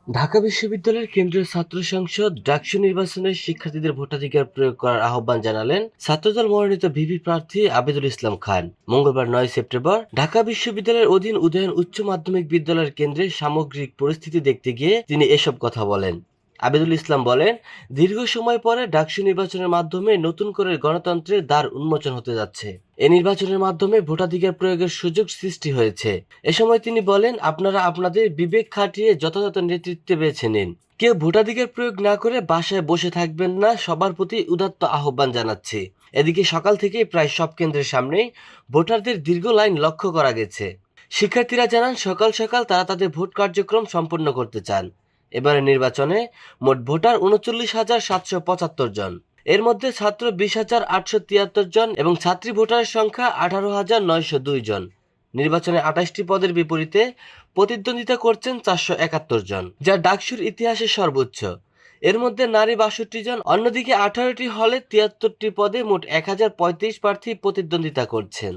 ঢাকা বিশ্ববিদ্যালয়ের কেন্দ্রীয় ছাত্র সংসদ ডাকসু নির্বাচনে শিক্ষার্থীদের ভোটাধিকার প্রয়োগ করার আহ্বান জানালেন ছাত্রদল মনোনীত ভিপি প্রার্থী আবেদুল ইসলাম খান। মঙ্গলবার 9 সেপ্টেম্বর ঢাকা বিশ্ববিদ্যালয়ের অধীন উদয়ন উচ্চ মাধ্যমিক বিদ্যালয়ের কেন্দ্রে সামগ্রিক পরিস্থিতি দেখতে গিয়ে তিনি এসব কথা বলেন। আবেদুল ইসলাম বলেন, দীর্ঘ সময় পরে ডাকসু নির্বাচনের মাধ্যমে নতুন করে গণতন্ত্রের দ্বার উন্মোচন হতে যাচ্ছে। এই নির্বাচনের মাধ্যমে ভোটাধিকার প্রয়োগের সুযোগ সৃষ্টি হয়েছে। এ সময় তিনি বলেন, আপনারা আপনাদের বিবেক খাটিয়ে যথাযথ নেতৃত্বে বেছে নিন। কেউ ভোটাধিকার প্রয়োগ না করে বাসায় বসে থাকবেন না, সবার প্রতি উদাত্ত আহ্বান জানাচ্ছি। এদিকে সকাল থেকেই প্রায় সব কেন্দ্রের সামনেই ভোটারদের দীর্ঘ লাইন লক্ষ্য করা গেছে। শিক্ষার্থীরা জানান, সকাল সকাল তারা তাদের ভোট কার্যক্রম সম্পন্ন করতে চান। এবারের নির্বাচনে মোট ভোটার ৩৯,৭৭৫ জন। এর মধ্যে ছাত্র ২০,৮৭৩ জন এবং ছাত্রী ভোটারের সংখ্যা ১৮,৯০২ জন। নির্বাচনে ২৮টি পদের বিপরীতে প্রতিদ্বন্দ্বিতা করছেন ৪৭১ জন, যা ডাকসুর ইতিহাসে সর্বোচ্চ। এর মধ্যে নারী ৬২ জন। অন্যদিকে ১৮টি হলে ৭৩টি পদে মোট ১,০৩৫ প্রার্থী প্রতিদ্বন্দ্বিতা করছেন।